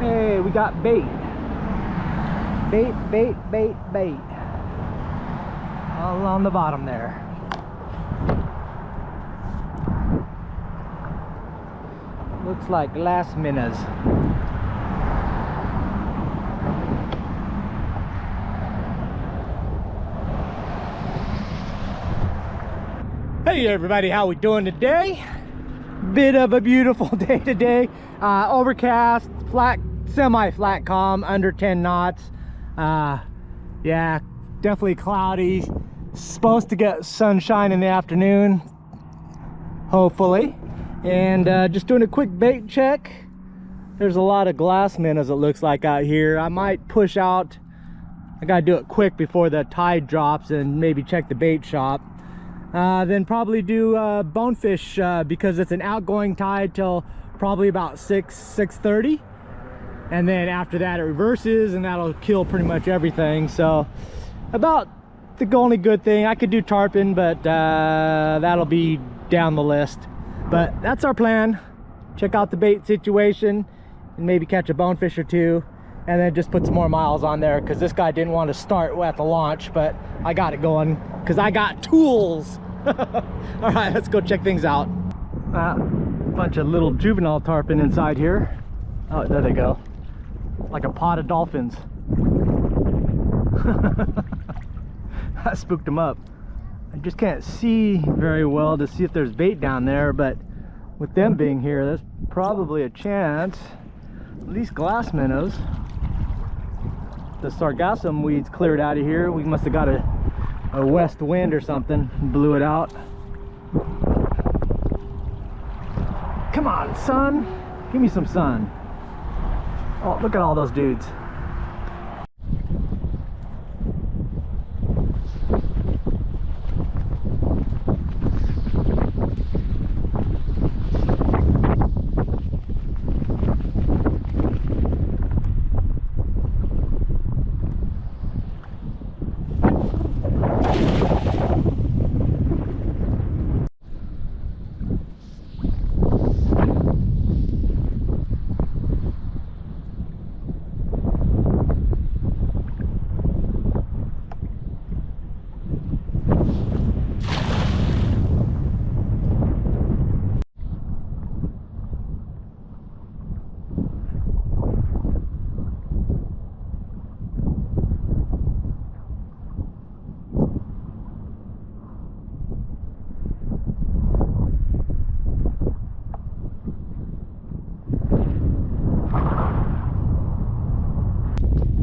Hey, we got bait. Bait. All on the bottom there. Looks like glass minnows. Hey everybody, how we doing today? Bit of a beautiful day today. Overcast, flat, semi-flat calm, under 10 knots. Yeah, definitely cloudy. Supposed to get sunshine in the afternoon, hopefully. And just doing a quick bait check. There's a lot of glass minnows, it looks like, out here. I might push out. I gotta do it quick before the tide drops and maybe check the bait shop. Then probably do Bonefish because it's an outgoing tide till probably about 6:30, and then after that it reverses and that'll kill pretty much everything. So about the only good thing I could do tarpon, but that'll be down the list. But that's our plan. Check out the bait situation and maybe catch a bonefish or two, and then just put some more miles on there because this guy didn't want to start at the launch, but I got it going because I got tools. All right, let's go check things out. Bunch of little juvenile tarpon inside here. Oh, there they go, like a pod of dolphins. I spooked them up. I just can't see very well to see if there's bait down there, but with them being here, there's probably a chance. At least glass minnows. The sargassum weeds cleared out of here. We must have got a west wind or something, blew it out. Come on, sun, give me some sun. Oh, look at all those dudes.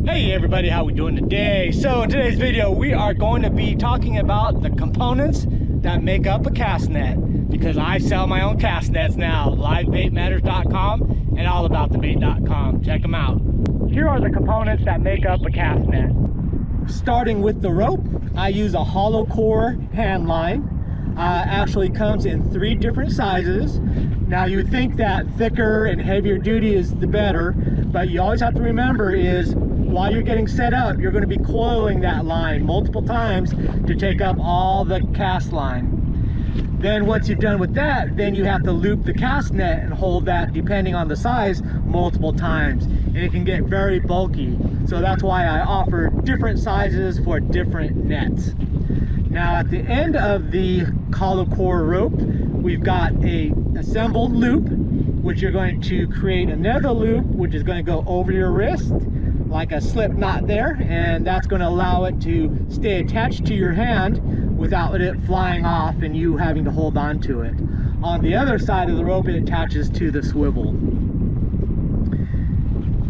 Hey everybody, how we doing today? So in today's video we are going to be talking about the components that make up a cast net, because I sell my own cast nets now. livebaitmatters.com and AllAboutTheBait.com. Check them out. Here are the components that make up a cast net. Starting with the rope, I use a hollow core hand line. Actually comes in 3 different sizes. Now you think that thicker and heavier duty is the better, but you always have to remember is while you're getting set up, you're going to be coiling that line multiple times to take up all the cast line. Then once you've done with that, then you have to loop the cast net and hold that, depending on the size, multiple times. And it can get very bulky. So that's why I offer different sizes for different nets. Now at the end of the hollow core rope, we've got a assembled loop, which you're going to create another loop, which is going to go over your wrist, like a slip knot there, and that's going to allow it to stay attached to your hand without it flying off and you having to hold on to it. On the other side of the rope, it attaches to the swivel.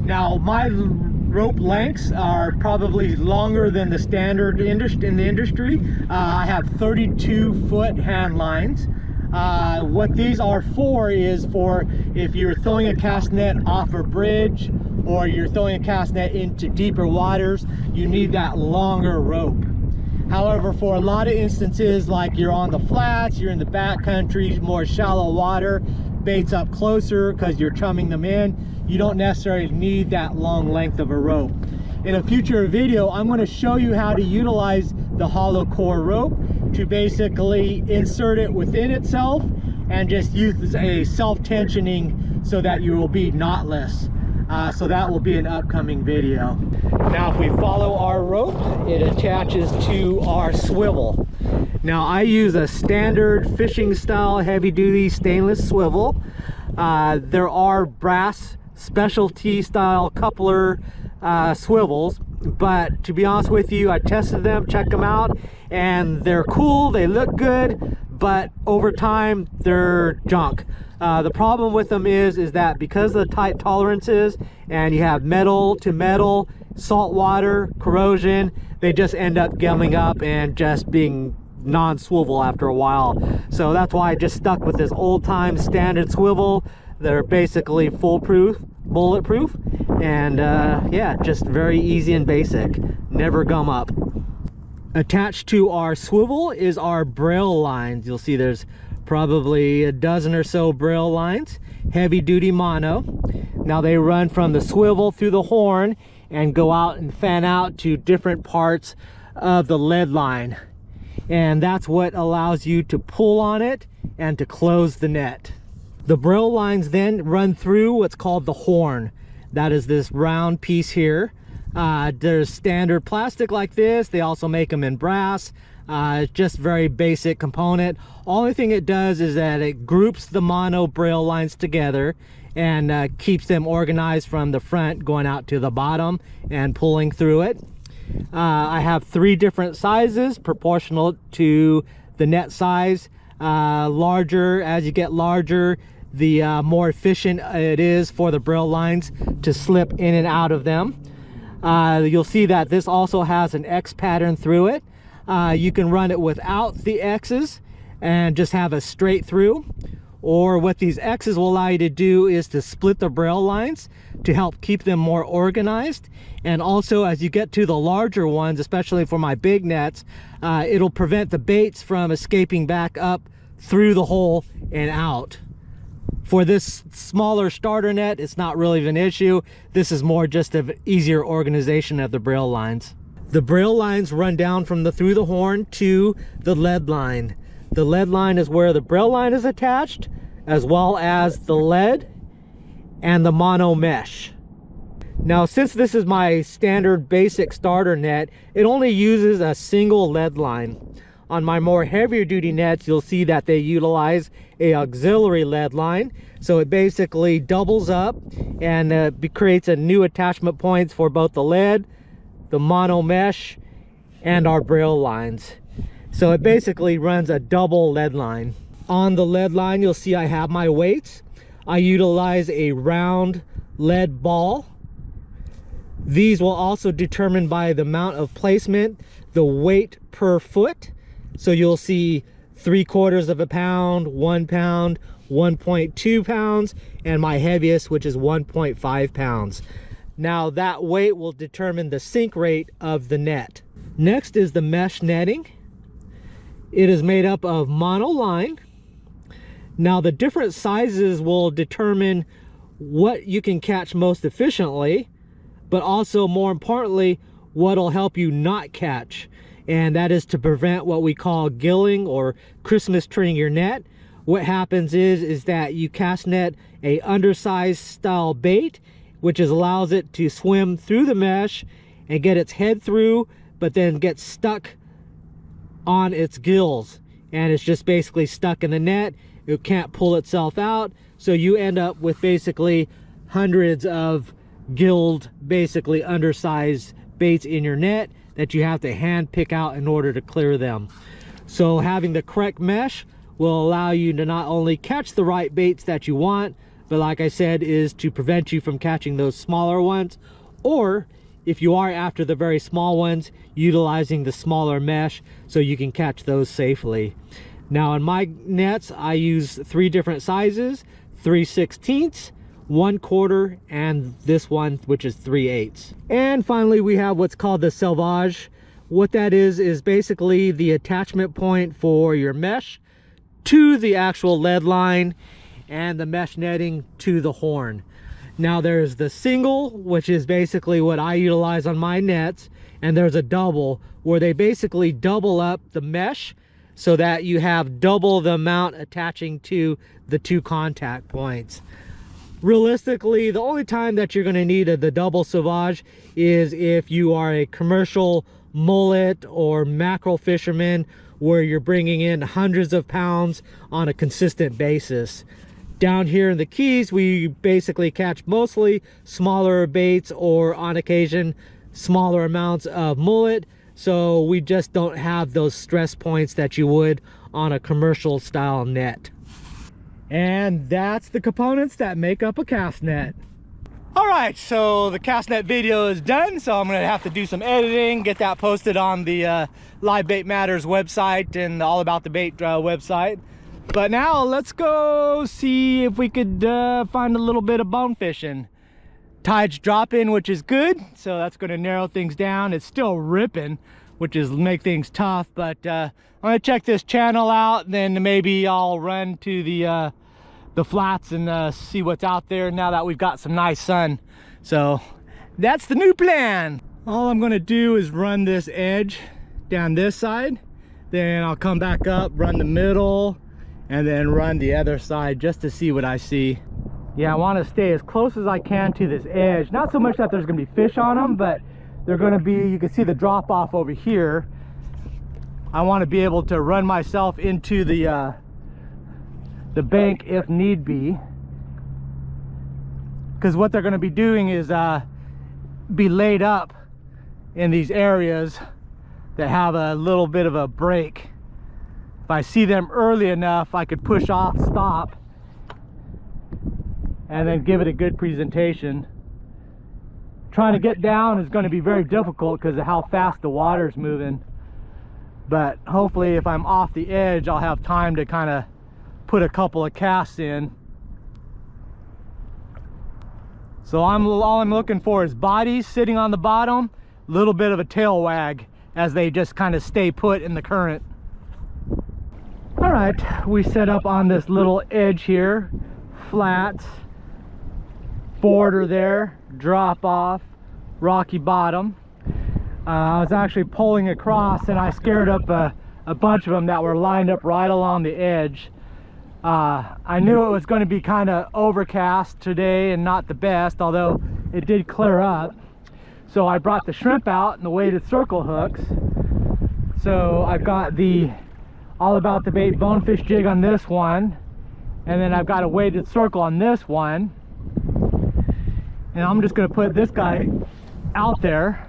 Now my rope lengths are probably longer than the standard in the industry. I have 32-foot hand lines. What these are for is for if you're throwing a cast net off a bridge or you're throwing a cast net into deeper waters, you need that longer rope. However, for a lot of instances, like you're on the flats, you're in the back country, more shallow water, baits up closer because you're chumming them in, you don't necessarily need that long length of a rope. In a future video, I'm going to show you how to utilize the hollow core rope to basically insert it within itself and just use a self-tensioning so that you will be knotless. So that will be an upcoming video. Now if we follow our rope, it attaches to our swivel. Now I use a standard fishing style heavy duty stainless swivel. There are brass specialty style coupler swivels, but to be honest with you, I tested them, checked them out, and they're cool, they look good, but over time they're junk. The problem with them is that because of the tight tolerances and you have metal to metal, salt water, corrosion, they just end up gumming up and just being non-swivel after a while. So that's why I just stuck with this old-time standard swivel. They're basically foolproof, bulletproof, and yeah, just very easy and basic, never gum up. Attached to our swivel is our braille lines. You'll see there's probably a dozen or so braille lines, heavy duty mono. Now they run from the swivel through the horn and go out and fan out to different parts of the lead line, and that's what allows you to pull on it and to close the net. The braille lines then run through what's called the horn. That is this round piece here. There's standard plastic like this. They also make them in brass. Just very basic component. Only thing it does is that it groups the mono braille lines together and keeps them organized from the front going out to the bottom and pulling through it. I have 3 different sizes proportional to the net size. Larger, as you get larger, the more efficient it is for the braille lines to slip in and out of them. You'll see that this also has an X pattern through it. You can run it without the X's and just have a straight through, or what these X's will allow you to do is to split the braille lines to help keep them more organized. And also, as you get to the larger ones, especially for my big nets, it'll prevent the baits from escaping back up through the hole and out. For this smaller starter net, it's not really of an issue. This is more just an easier organization of the braille lines. The braille lines run down from through the horn to the lead line. The lead line is where the braille line is attached, as well as the lead and the mono mesh. Now, since this is my standard basic starter net, it only uses a single lead line. On my more heavier duty nets, you'll see that they utilize a auxiliary lead line. So it basically doubles up and creates a new attachment points for both the lead, the mono mesh, and our braille lines. So it basically runs a double lead line. On the lead line, you'll see I have my weights. I utilize a round lead ball. These will also determine by the amount of placement the weight per foot. So you'll see 3/4 pound, 1 pound, 1.2 pounds, and my heaviest, which is 1.5 pounds. Now that weight will determine the sink rate of the net. Next is the mesh netting. It is made up of monoline. Now the different sizes will determine what you can catch most efficiently, but also more importantly, what'll help you not catch. And that is to prevent what we call gilling or Christmas treeing your net. What happens is that you cast net a undersized style bait, which allows it to swim through the mesh and get its head through, but then get stuck on its gills, and it's just basically stuck in the net. It can't pull itself out, so you end up with basically hundreds of gilled, basically undersized baits in your net that you have to hand pick out in order to clear them. So having the correct mesh will allow you to not only catch the right baits that you want, but like I said, is to prevent you from catching those smaller ones, or if you are after the very small ones, utilizing the smaller mesh so you can catch those safely. Now in my nets, I use 3 different sizes: 3/16, 1/4, and this one, which is 3/8. And finally, we have what's called the selvage. What that is basically the attachment point for your mesh to the actual lead line and the mesh netting to the horn. Now there's the single, which is basically what I utilize on my nets, and there's a double where they basically double up the mesh so that you have double the amount attaching to the 2 contact points. Realistically, the only time that you're going to need the double sauvage is if you are a commercial mullet or mackerel fisherman where you're bringing in hundreds of pounds on a consistent basis. Down here in the Keys, we basically catch mostly smaller baits or on occasion smaller amounts of mullet, so we just don't have those stress points that you would on a commercial style net. And that's the components that make up a cast net. All right, so the cast net video is done, so I'm gonna have to do some editing, get that posted on the Live Bait Matters website and the All About the Bait website. But now let's go see if we could find a little bit of bone fishing. Tide's dropping, which is good, so that's gonna narrow things down. It's still ripping, which is make things tough, but I'm gonna check this channel out, then maybe I'll run to the flats and see what's out there now that we've got some nice sun. So that's the new plan. All I'm gonna do is run this edge down this side, then I'll come back up, run the middle, and then run the other side just to see what I see. Yeah, I want to stay as close as I can to this edge. Not so much that there's gonna be fish on them, but they're gonna be, you can see the drop off over here. I want to be able to run myself into the bank if need be, because what they're going to be doing is be laid up in these areas that have a little bit of a break. If I see them early enough, I could push off, stop, and then give it a good presentation. Trying to get down is going to be very difficult because of how fast the water's moving, but hopefully if I'm off the edge I'll have time to kind of put a couple of casts in. So all I'm looking for is bodies sitting on the bottom, a little bit of a tail wag as they just kind of stay put in the current. All right, we set up on this little edge here, flats, border there, drop off, rocky bottom. I was actually pulling across and I scared up a bunch of them that were lined up right along the edge. I knew it was going to be kind of overcast today and not the best, although it did clear up. So I brought the shrimp out and the weighted circle hooks. So I've got the All About the Bait bonefish jig on this one, and then I've got a weighted circle on this one. And I'm just going to put this guy out there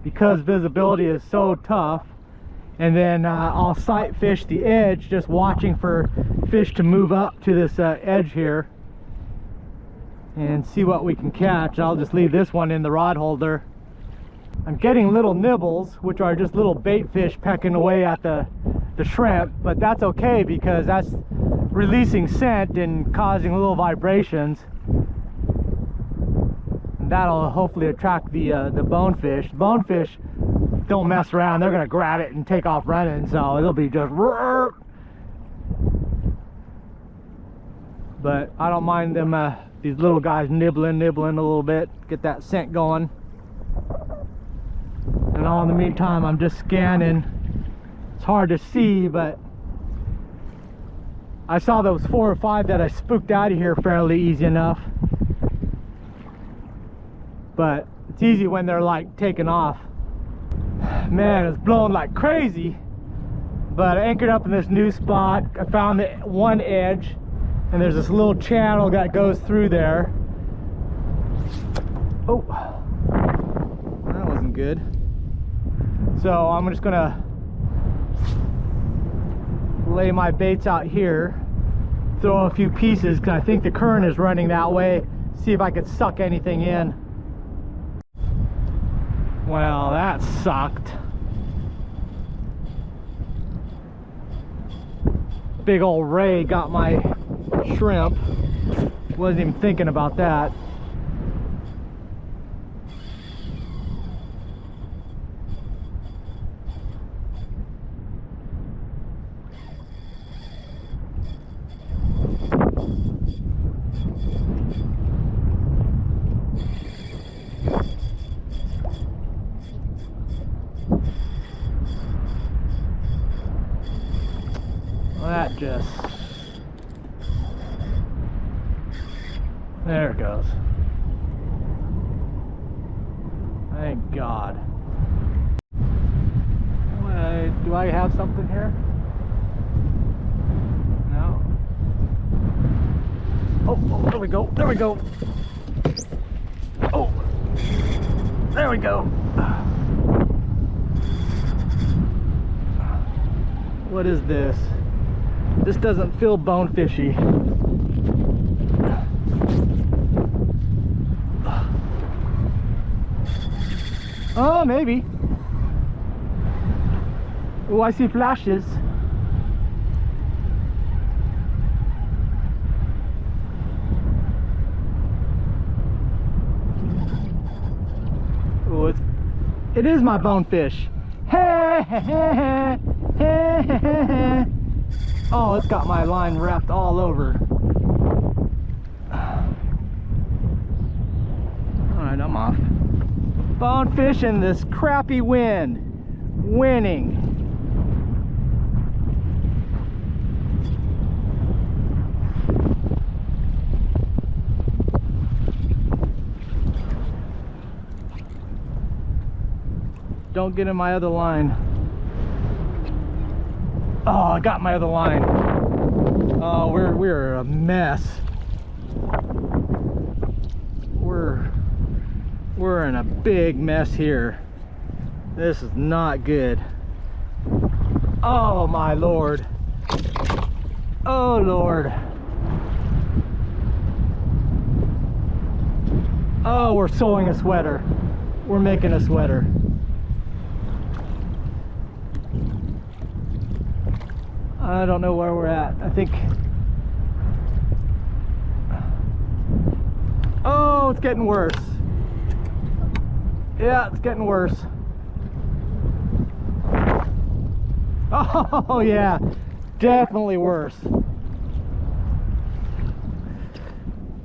because visibility is so tough. And then I'll sight fish the edge, just watching for fish to move up to this edge here and see what we can catch. I'll just leave this one in the rod holder. I'm getting little nibbles, which are just little bait fish pecking away at the shrimp, but that's okay because that's releasing scent and causing little vibrations. And that'll hopefully attract the bonefish. Bonefish don't mess around, they're gonna grab it and take off running, so it'll be just, but I don't mind them these little guys nibbling a little bit, get that scent going. And all in the meantime I'm just scanning. It's hard to see, but I saw those 4 or 5 that I spooked out of here fairly easy enough, but it's easy when they're like taking off. Man, it's blowing like crazy, but I anchored up in this new spot. I found the one edge and there's this little channel that goes through there. Oh, that wasn't good. So I'm just gonna lay my baits out here, throw a few pieces because I think the current is running that way, see if I could suck anything in. Well, that sucked. Big old ray got my shrimp. Wasn't even thinking about that. Well, that just... There it goes. Thank God. Do I have something here? No. Oh, there we go. There we go. Oh, there we go. What is this? This doesn't feel bonefishy. Oh, maybe. Oh, I see flashes. Oh, it is my bonefish. Hey, hey, hey, hey, hey, hey. Oh, it's got my line wrapped all over. Alright, I'm off. Bonefish in this crappy wind. Winning. Don't get in my other line. Oh, I got my other line. Oh, we're a mess. We're in a big mess here. This is not good. Oh my Lord. Oh Lord. Oh, we're sewing a sweater. We're making a sweater. I don't know where we're at. I think... Oh, it's getting worse. Yeah, it's getting worse. Oh, yeah. Definitely worse.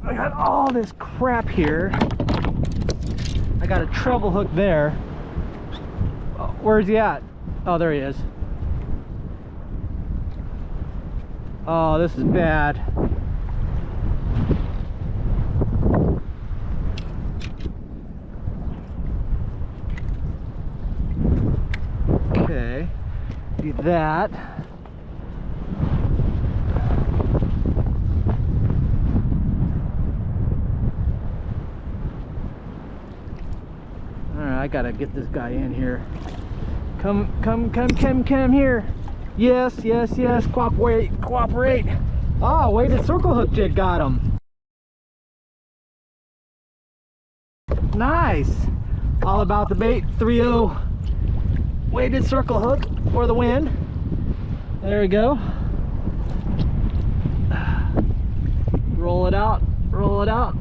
I got all this crap here. I got a treble hook there. Oh, where's he at? Oh, there he is. Oh, this is bad. Okay, do that. All right, I gotta get this guy in here. Come here. Yes, yes, yes, cooperate. Oh, weighted circle hook jig got him. Nice. All About the Bait 3.0 weighted circle hook for the win. There we go. Roll it out, roll it out.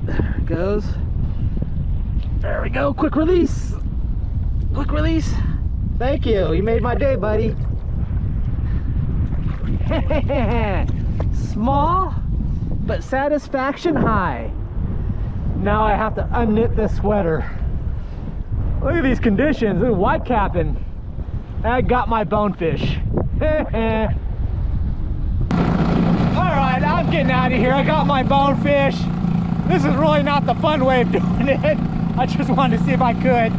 There it goes. There we go, quick release. Quick release. Thank you. You made my day, buddy. Small, but satisfaction high. Now I have to unknit this sweater. Look at these conditions. It's white capping. I got my bonefish. Alright, I'm getting out of here. I got my bonefish. This is really not the fun way of doing it. I just wanted to see if I could.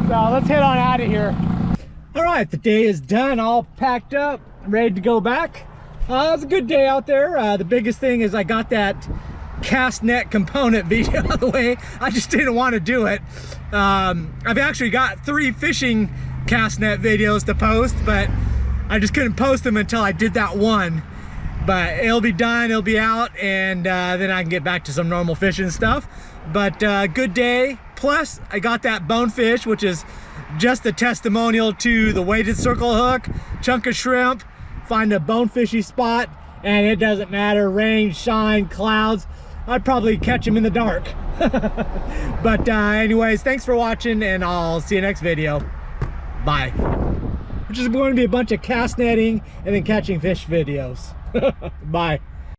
So let's head on out of here. All right, the day is done, all packed up, ready to go back. It was a good day out there. The biggest thing is I got that cast net component video out of the way. I just didn't want to do it. I've actually got 3 fishing cast net videos to post, but I just couldn't post them until I did that one. But it'll be done, it'll be out, and then I can get back to some normal fishing stuff. But good day. Plus, I got that bonefish, which is just a testimonial to the weighted circle hook, chunk of shrimp, find a bonefishy spot, and it doesn't matter, rain, shine, clouds, I'd probably catch them in the dark. But anyways, thanks for watching, and I'll see you next video. Bye. Which is going to be a bunch of cast netting and then catching fish videos. Bye.